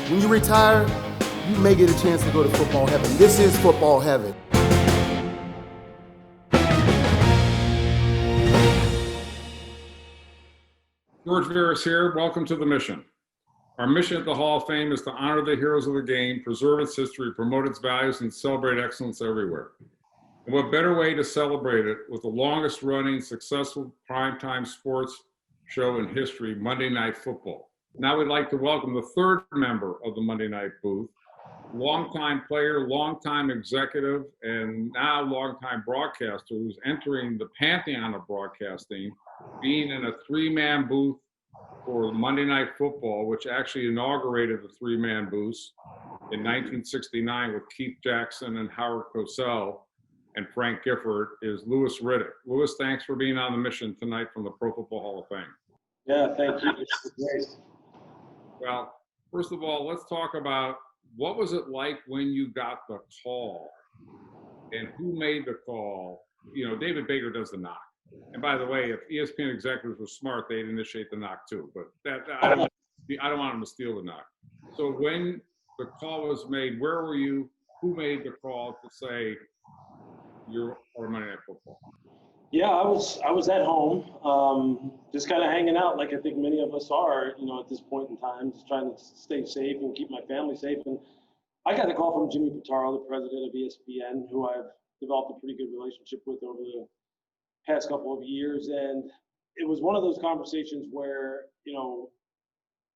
When you retire, you may get a chance to go to football heaven. This is football heaven. George Veras here. Welcome to the mission. Our mission at the Hall of Fame is to honor the heroes of the game, preserve its history, promote its values, and celebrate excellence everywhere. And what better way to celebrate it with the longest running successful primetime sports show in history, Monday Night Football. Now we'd like to welcome the third member of the Monday Night Booth, longtime player, longtime executive, and now longtime broadcaster who's entering the pantheon of broadcasting, being in a three-man booth for Monday Night Football, which actually inaugurated the three-man booths in 1969 with Keith Jackson and Howard Cosell and Frank Gifford, is Louis Riddick. Louis, thanks for being on the mission tonight from the Pro Football Hall of Fame. Yeah, thank you. It's great. Well, first of all, let's talk about what was it like when you got the call and who made the call? You know, David Baker does the knock. And by the way, if ESPN executives were smart, they'd initiate the knock too. But I don't want them to steal the knock. So when the call was made, where were you? Who made the call to say you're on Monday Night Football? Yeah, I was at home, just kind of hanging out, like I think many of us are, you know, at this point in time, just trying to stay safe and keep my family safe. And I got a call from Jimmy Pitaro, the president of ESPN, who I've developed a pretty good relationship with over the past couple of years. And it was one of those conversations where, you know,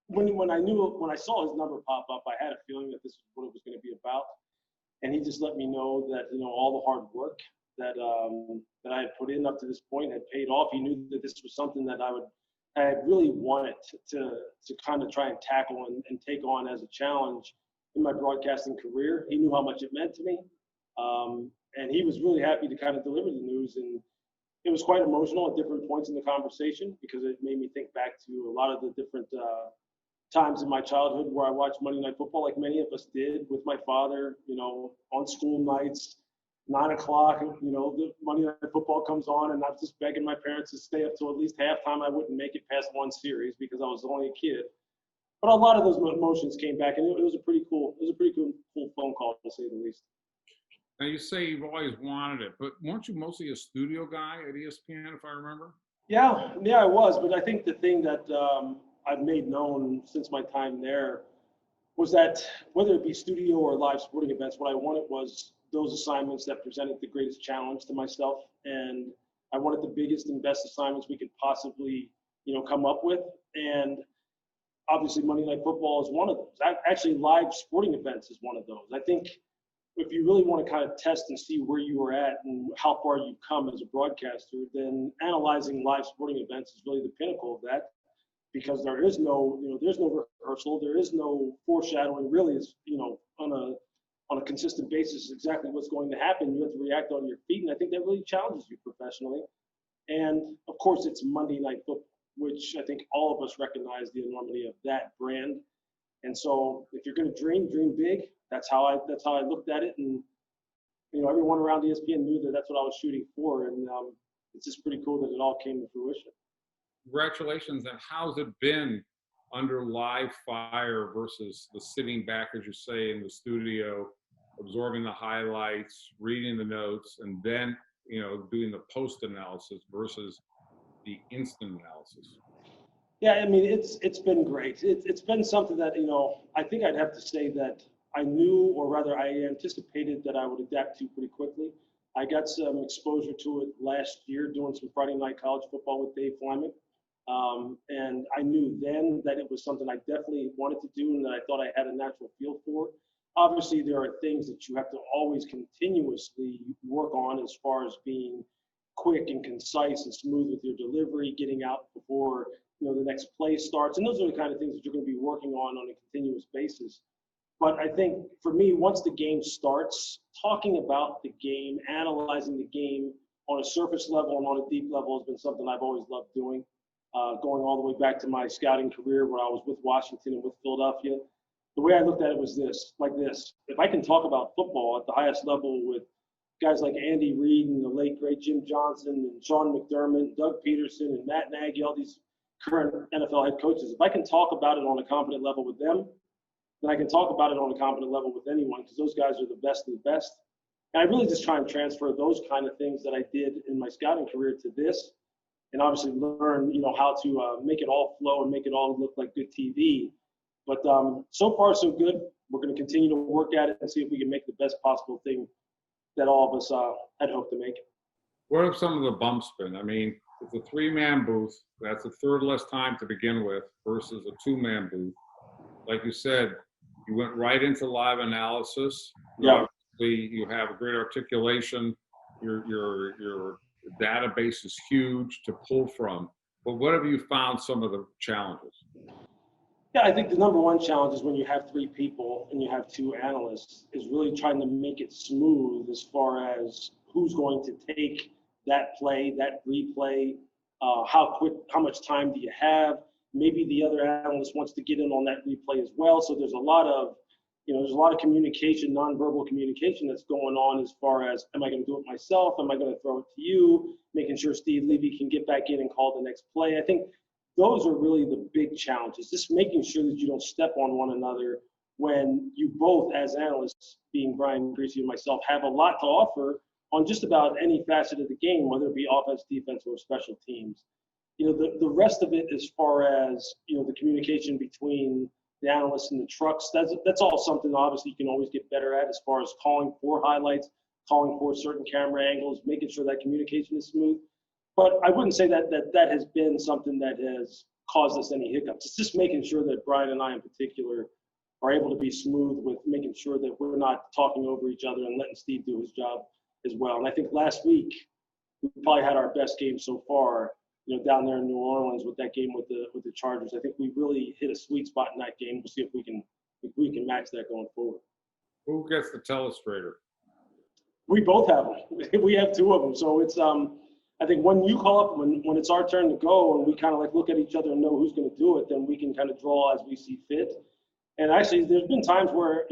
when I saw his number pop up, I had a feeling that this is what it was going to be about. And he just let me know that, you know, all the hard work that I had put in up to this point had paid off. He knew that this was something that I had really wanted to kind of try and tackle and take on as a challenge in my broadcasting career. He knew how much it meant to me. And he was really happy to kind of deliver the news. And it was quite emotional at different points in the conversation because it made me think back to a lot of the different times in my childhood where I watched Monday Night Football, like many of us did, with my father, you know, on school nights, 9 o'clock, you know, the Monday Night Football comes on, and I was just begging my parents to stay up till at least halftime. I wouldn't make it past one series because I was only a kid. But a lot of those emotions came back, and it was a pretty cool phone call, to say the least. Now, you say you've always wanted it, but weren't you mostly a studio guy at ESPN, if I remember? Yeah, I was. But I think the thing that I've made known since my time there was that whether it be studio or live sporting events, what I wanted was those assignments that presented the greatest challenge to myself. And I wanted the biggest and best assignments we could possibly, you know, come up with. And obviously Monday Night Football is one of those. Actually, live sporting events is one of those. I think if you really want to kind of test and see where you were at and how far you've come as a broadcaster, then analyzing live sporting events is really the pinnacle of that, because there is no, you know, there's no rehearsal, there is no foreshadowing. Really, is, you know, on a consistent basis exactly what's going to happen. You have to react on your feet, and I think that really challenges you professionally. And of course, it's Monday Night Football, which I think all of us recognize the enormity of that brand. And so, if you're going to dream big. That's how I looked at it, and you know, everyone around ESPN knew that that's what I was shooting for, and it's just pretty cool that it all came to fruition. Congratulations. And how's it been under live fire versus the sitting back, as you say, in the studio, absorbing the highlights, reading the notes, and then, you know, doing the post analysis versus the instant analysis? Yeah, I mean, it's been great. It's been something that, you know, I think I'd have to say that I knew, or rather I anticipated that I would adapt to pretty quickly. I got some exposure to it last year doing some Friday night college football with Dave Fleming. And I knew then that it was something I definitely wanted to do and that I thought I had a natural feel for. Obviously, there are things that you have to always continuously work on as far as being quick and concise and smooth with your delivery, getting out before, you know, the next play starts. And those are the kind of things that you're going to be working on a continuous basis. But I think for me, once the game starts, talking about the game, analyzing the game on a surface level and on a deep level has been something I've always loved doing. Going all the way back to my scouting career where I was with Washington and with Philadelphia. The way I looked at it was this. If I can talk about football at the highest level with guys like Andy Reid and the late, great Jim Johnson and Sean McDermott, Doug Peterson and Matt Nagy, all these current NFL head coaches, if I can talk about it on a confident level with them, then I can talk about it on a competent level with anyone because those guys are the best of the best. And I really just try and transfer those kind of things that I did in my scouting career to this, and obviously learn, how to make it all flow and make it all look like good TV. But so far, so good. We're going to continue to work at it and see if we can make the best possible thing that all of us had hoped to make. What have some of the bumps been? I mean, it's a 3-man booth. That's a third less time to begin with versus a 2-man booth. Like you said, you went right into live analysis. Yeah. Obviously, you have great articulation. Your database is huge to pull from. But what have you found some of the challenges? Yeah, I think the number one challenge is when you have 3 people and you have 2 analysts is really trying to make it smooth as far as who's going to take that play, that replay, how much time do you have? Maybe the other analyst wants to get in on that replay as well. So there's a lot of, there's a lot of communication, nonverbal communication that's going on as far as, am I going to do it myself? Am I going to throw it to you? Making sure Steve Levy can get back in and call the next play. I think those are really the big challenges, just making sure that you don't step on one another when you both, as analysts, being Brian Greasy and myself, have a lot to offer on just about any facet of the game, whether it be offense, defense, or special teams. The rest of it, as far as, the communication between the analysts and the trucks, that's all something obviously you can always get better at, as far as calling for highlights, calling for certain camera angles, making sure that communication is smooth. But I wouldn't say that has been something that has caused us any hiccups. It's just making sure that Brian and I in particular are able to be smooth with making sure that we're not talking over each other and letting Steve do his job as well. And I think last week we probably had our best game so far, down there in New Orleans with that game with the Chargers. I think we really hit a sweet spot in that game. We'll see if we can match that going forward. Who gets the telestrator? We both have them. We have 2 of them. So it's I think when you call up, when it's our turn to go and we kind of like look at each other and know who's going to do it, then we can kind of draw as we see fit. And actually, there's been times where,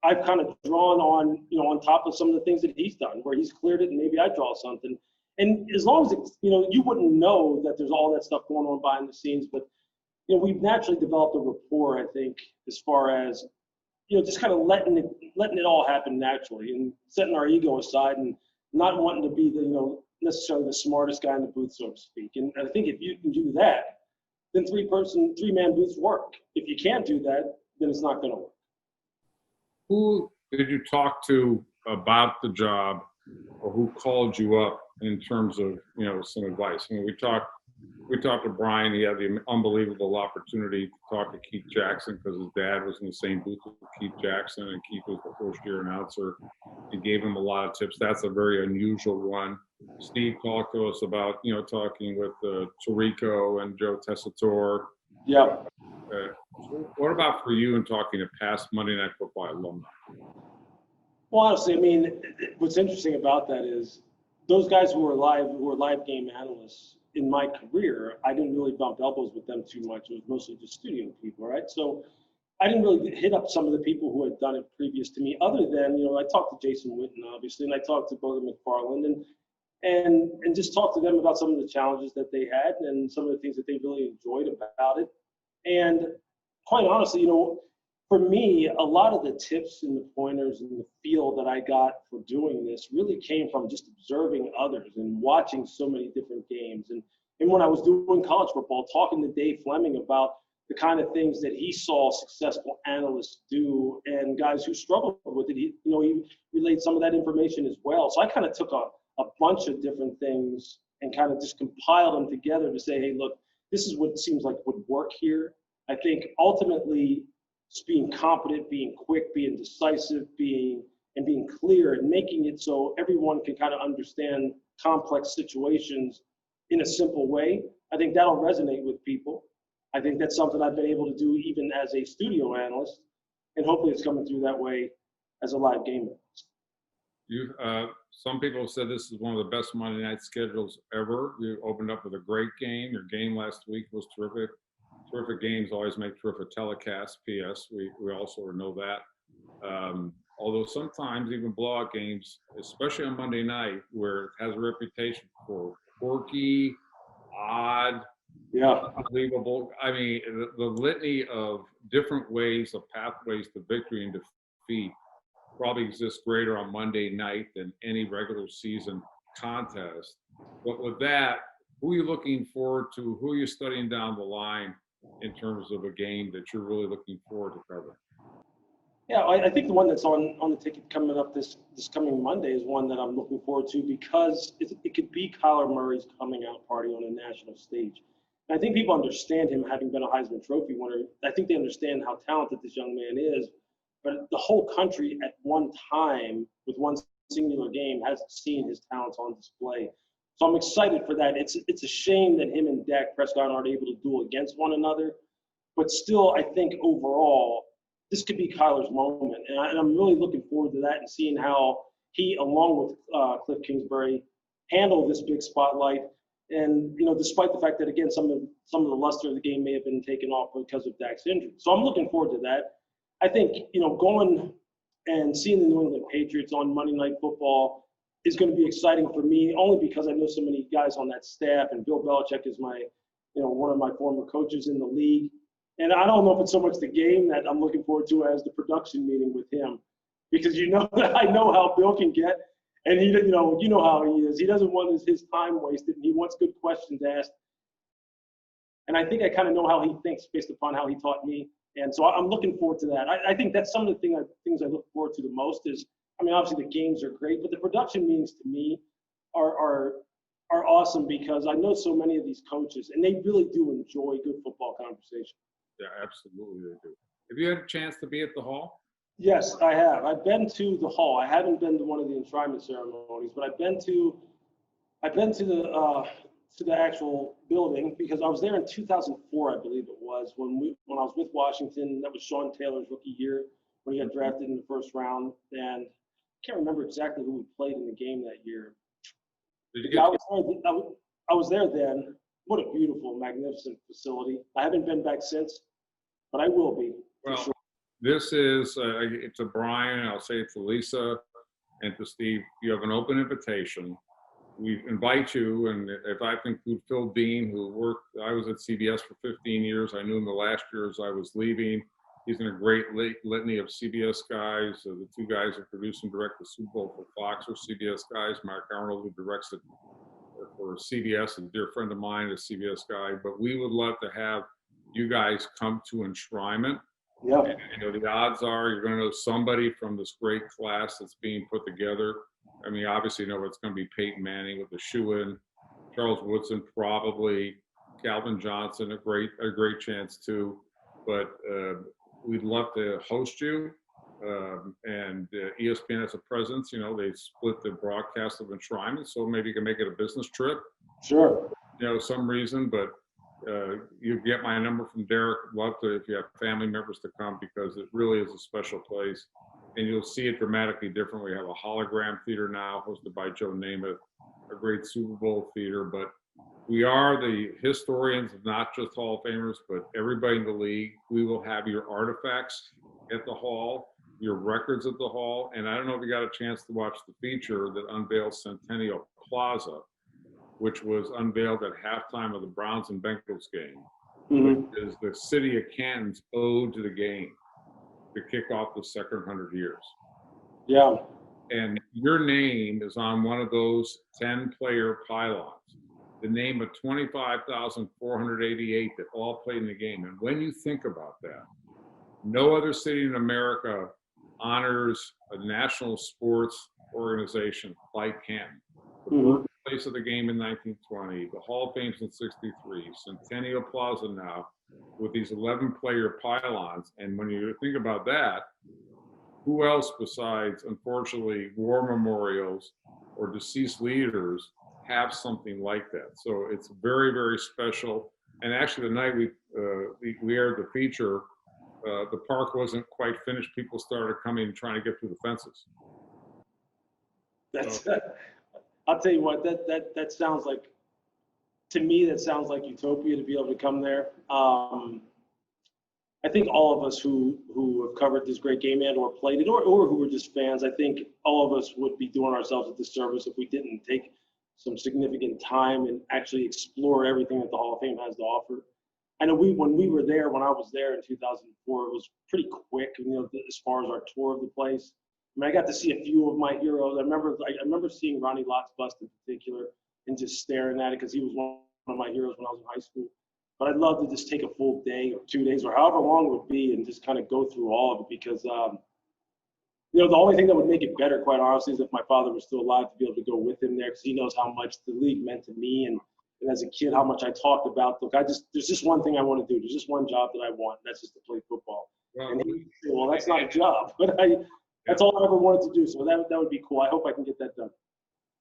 I've kind of drawn on, on top of some of the things that he's done, where he's cleared it and maybe I draw something. And as long as it's, you wouldn't know that there's all that stuff going on behind the scenes, but, we've naturally developed a rapport, I think, as far as, just kind of letting it all happen naturally and setting our ego aside and not wanting to be the, necessarily the smartest guy in the booth, so to speak. And I think if you can do that, then 3-man booths work. If you can't do that, then it's not going to work. Who did you talk to about the job, or who called you up in terms of, some advice? I mean, we talked to Brian. He had the unbelievable opportunity to talk to Keith Jackson because his dad was in the same booth with Keith Jackson, and Keith was the first-year announcer. He gave him a lot of tips. That's a very unusual one. Steve talked to us about, talking with Tirico and Joe Tessitore. Yeah. What about for you in talking to past Monday Night Football alumni? Well, honestly, I mean, what's interesting about that is those guys who were live game analysts in my career, I didn't really bump elbows with them too much. It was mostly just studio people, right? So I didn't really hit up some of the people who had done it previous to me, other than, I talked to Jason Witten, obviously, and I talked to Booger McFarland and just talked to them about some of the challenges that they had and some of the things that they really enjoyed about it. And quite honestly, for me, a lot of the tips and the pointers and the feel that I got for doing this really came from just observing others and watching so many different games. And when I was doing college football, talking to Dave Fleming about the kind of things that he saw successful analysts do and guys who struggled with it, he relayed some of that information as well. So I kind of took a bunch of different things and kind of just compiled them together to say, hey, look, this is what seems like would work here. I think ultimately just being competent, being quick, being decisive, being clear and making it so everyone can kind of understand complex situations in a simple way. I think that'll resonate with people. I think that's something I've been able to do even as a studio analyst, and hopefully it's coming through that way as a live game analyst. Some people have said this is one of the best Monday night schedules ever. You opened up with a great game. Your game last week was terrific. Terrific games always make terrific telecasts. P.S. We also know that. Although sometimes even blowout games, especially on Monday night, where it has a reputation for quirky, odd, Yeah. Unbelievable. I mean, the litany of different ways, of pathways to victory and defeat probably exists greater on Monday night than any regular season contest. But with that, who are you looking forward to? Who are you studying down the line in terms of a game that you're really looking forward to covering? Yeah, I think the one that's on the ticket coming up this coming Monday is one that I'm looking forward to because it could be Kyler Murray's coming out party on a national stage. And I think people understand him having been a Heisman Trophy winner. I think they understand how talented this young man is. But the whole country at one time with one singular game has seen his talents on display. So I'm excited for that. It's a shame that him and Dak Prescott aren't able to duel against one another. But still, I think overall, this could be Kyler's moment. And I'm really looking forward to that and seeing how he, along with Cliff Kingsbury, handle this big spotlight. And, despite the fact that, again, some of the luster of the game may have been taken off because of Dak's injury. So I'm looking forward to that. I think, going and seeing the New England Patriots on Monday Night Football is going to be exciting for me, only because I know so many guys on that staff, and Bill Belichick is one of my former coaches in the league. And I don't know if it's so much the game that I'm looking forward to as the production meeting with him, because I know how Bill can get, and you know how he is. He doesn't want his time wasted, and he wants good questions asked. And I think I kind of know how he thinks based upon how he taught me. And so I'm looking forward to that. I think that's some of the things I look forward to the most is, obviously the games are great, but the production meetings to me are awesome because I know so many of these coaches, and they really do enjoy good football conversation. Yeah, absolutely they do. Have you had a chance to be at the Hall? Yes, I have. I've been to the Hall. I haven't been to one of the enshrinement ceremonies, but I've been to the actual building because I was there in 2004, I believe it was, when I was with Washington. That was Sean Taylor's rookie year when he got drafted in the first round, and I can't remember exactly who we played in the game that year. I was there then. What a beautiful, magnificent facility. I haven't been back since, but I will be. Well, for sure. this is, to Brian, I'll say it to Lisa and to Steve, you have an open invitation. We invite you, and if I include Phil Dean, I was at CBS for 15 years. I knew him the last year as I was leaving. He's in a great litany of CBS guys. The two guys who produce and direct the Super Bowl for Fox are CBS guys. Mark Arnold, who directs it for CBS, a dear friend of mine, a CBS guy. But we would love to have you guys come to enshrinement. Yeah. And, the odds are you're going to know somebody from this great class that's being put together. Obviously, it's going to be Peyton Manning with the shoe-in, Charles Woodson probably, Calvin Johnson, a great chance too. But we'd love to host you. And ESPN has a presence. They split the broadcast of enshrinement, so maybe you can make it a business trip. Sure. Some reason, but you get my number from Derek. Love to, if you have family members to come, because it really is a special place. And you'll see it dramatically different. We have a hologram theater now hosted by Joe Namath, a great Super Bowl theater. But we are the historians of not just Hall of Famers, but everybody in the league. We will have your artifacts at the Hall, your records at the Hall. And I don't know if you got a chance to watch the feature that unveils Centennial Plaza, which was unveiled at halftime of the Browns and Bengals game, which is the city of Canton's ode to the game to kick off the second 100 years. Yeah. And your name is on one of those 10-player pylons, the name of 25,488 that all played in the game. And when you think about that, no other city in America honors a national sports organization like Canton. The birthplace of the game in 1920, the Hall of Fame in '63, Centennial Plaza now, with these 11-player pylons. And when you think about that, who else besides, unfortunately, war memorials or deceased leaders have something like that? So it's very, very special. And actually, the night we aired the feature, the park wasn't quite finished. People started coming and trying to get through the fences. I'll tell you what, that sounds like, to me, that sounds like utopia to be able to come there. I think all of us who have covered this great game and or played it, or who were just fans, I think all of us would be doing ourselves a disservice if we didn't take some significant time and actually explore everything that the Hall of Fame has to offer. I know when I was there in 2004, it was pretty quick, as far as our tour of the place. I mean, I got to see a few of my heroes. I remember seeing Ronnie Lott's bust in particular and just staring at it because he was one of my heroes when I was in high school. But I'd love to just take a full day or 2 days or however long it would be and just kind of go through all of it because, the only thing that would make it better, quite honestly, is if my father was still alive to be able to go with him there because he knows how much the league meant to me and as a kid, how much I talked about, look, there's just one thing I want to do. There's just one job that I want, and that's just to play football. Well, And he said, well, that's not a job, but that's all I ever wanted to do. So that would be cool. I hope I can get that done.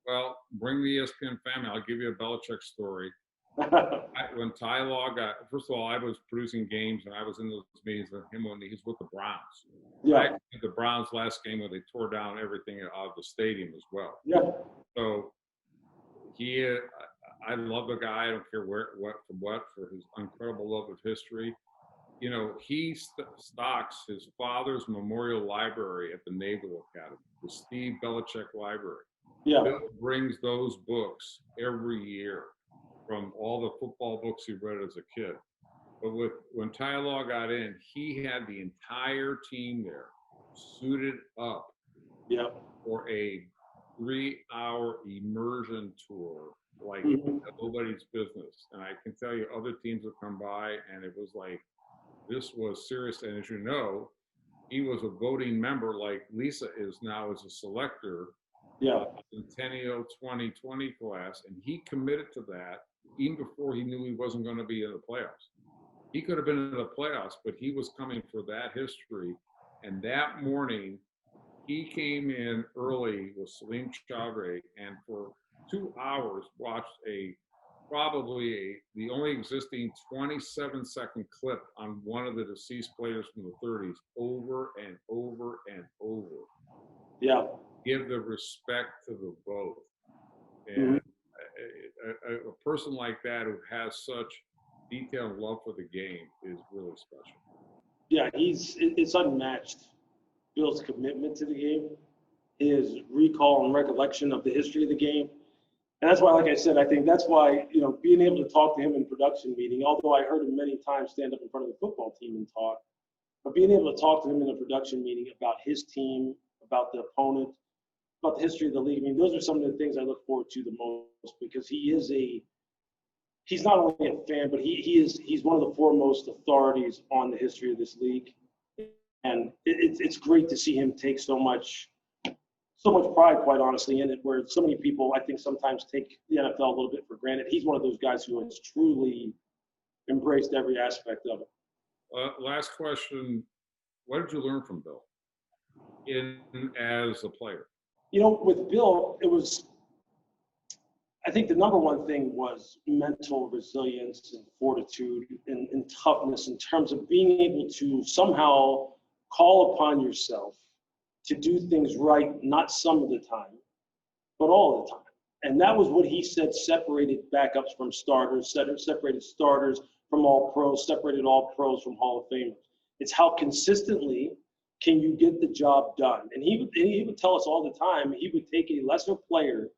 Well, bring the ESPN family. I'll give you a Belichick story. When Ty Law first of all, I was producing games, and I was in those meetings with him when he's with the Browns. Yeah. The Browns' last game when they tore down everything out of the stadium as well. Yeah. So I love the guy. I don't care for his incredible love of history. He stocks his father's memorial library at the Naval Academy, the Steve Belichick Library. Yeah. Bill brings those books every year from all the football books he read as a kid. But when Ty Law got in, he had the entire team there suited up for a 3-hour immersion tour like nobody's business. And I can tell you other teams have come by and it was like, this was serious. And as you know, he was a voting member like Lisa is now as a selector. Centennial 2020 class, and he committed to that even before he knew he wasn't going to be in the playoffs. He could have been in the playoffs, but he was coming for that history. And that morning, he came in early with Salim Chowdhury and for 2 hours watched the only existing 27-second clip on one of the deceased players from the 30s over and over and over. Yeah. Give the respect to the vote. And a person like that who has such detailed love for the game is really special. Yeah, it's unmatched. Bill's commitment to the game, his recall and recollection of the history of the game. And that's why, like I said, I think that's why, being able to talk to him in production meeting, although I heard him many times stand up in front of the football team and talk, but being able to talk to him in a production meeting about his team, about the opponent, about the history of the league. I mean, those are some of the things I look forward to the most because he's not only a fan, but he's one of the foremost authorities on the history of this league. And it's great to see him take so much pride, quite honestly, in it, where so many people, I think, sometimes take the NFL a little bit for granted. He's one of those guys who has truly embraced every aspect of it. Last question. What did you learn from Bill as a player? With Bill, I think the number one thing was mental resilience and fortitude and toughness in terms of being able to somehow call upon yourself to do things right, not some of the time, but all the time. And that was what he said separated backups from starters, separated starters from all pros, separated all pros from Hall of Famers. It's how consistently can you get the job done? And he would tell us all the time, he would take a lesser player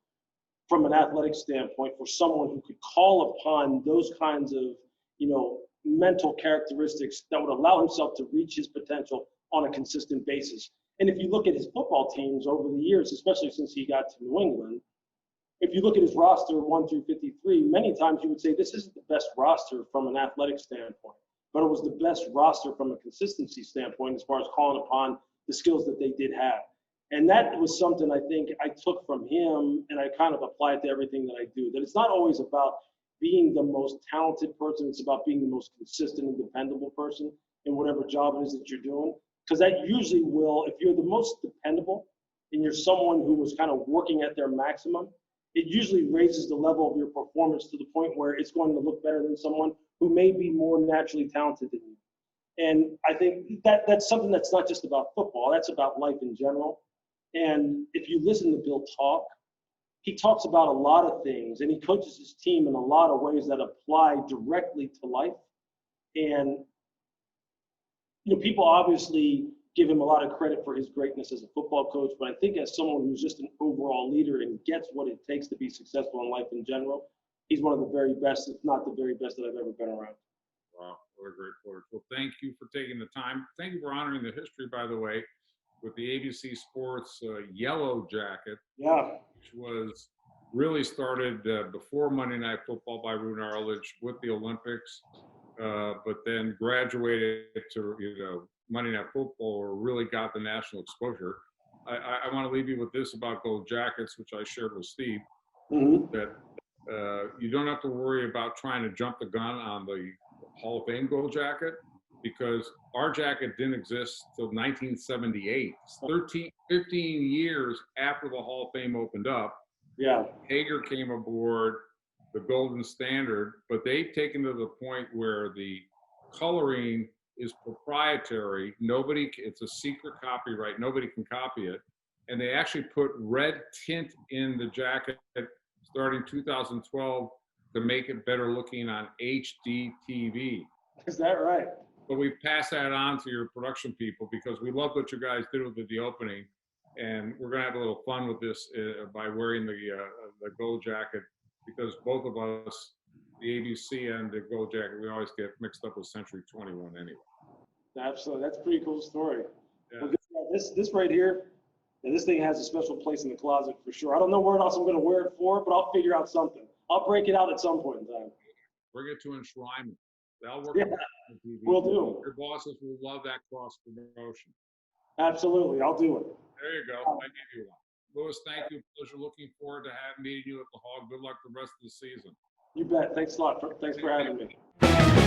from an athletic standpoint for someone who could call upon those kinds of, mental characteristics that would allow himself to reach his potential on a consistent basis. And if you look at his football teams over the years, especially since he got to New England, if you look at his roster 1 through 53, many times you would say this isn't the best roster from an athletic standpoint, but it was the best roster from a consistency standpoint as far as calling upon the skills that they did have. And that was something I think I took from him and I kind of applied to everything that I do, that it's not always about being the most talented person. It's about being the most consistent and dependable person in whatever job it is that you're doing. Because that usually will, if you're the most dependable and you're someone who was kind of working at their maximum, it usually raises the level of your performance to the point where it's going to look better than someone who may be more naturally talented than you. And I think that's something that's not just about football, that's about life in general. And if you listen to Bill talk, he talks about a lot of things and he coaches his team in a lot of ways that apply directly to life. And people obviously give him a lot of credit for his greatness as a football coach, but I think as someone who's just an overall leader and gets what it takes to be successful in life in general, he's one of the very best, if not the very best that I've ever been around. Wow, what a great coach. Well, thank you for taking the time. Thank you for honoring the history, by the way, with the ABC Sports Yellow Jacket, Yeah. which was really started before Monday Night Football by Roone Arledge with the Olympics, but then graduated to Monday Night Football, or really got the national exposure. I want to leave you with this about Gold Jackets, which I shared with Steve, that you don't have to worry about trying to jump the gun on the Hall of Fame Gold Jacket, because our jacket didn't exist till 1978. 15 years after the Hall of Fame opened up. Yeah. Hager came aboard, the golden standard, but they've taken to the point where the coloring is proprietary. It's a secret copyright. Nobody can copy it. And they actually put red tint in the jacket starting 2012 to make it better looking on HD TV. Is that right? But we pass that on to your production people because we love what you guys did with the opening. And we're going to have a little fun with this by wearing the gold jacket, because both of us, the ABC and the gold jacket, we always get mixed up with Century 21 anyway. Absolutely. That's a pretty cool story. Yeah. Well, this right here, and this thing has a special place in the closet for sure. I don't know where else I'm going to wear it for, but I'll figure out something. I'll break it out at some point in time. Bring it to enshrine. That'll work. Yeah, we'll do. Your bosses will love that cross promotion. Absolutely. I'll do it. There you go. I give you one. Louis, thank you. Pleasure. Looking forward to meeting you at the Hog. Good luck the rest of the season. You bet. Thanks a lot. Thanks for having me.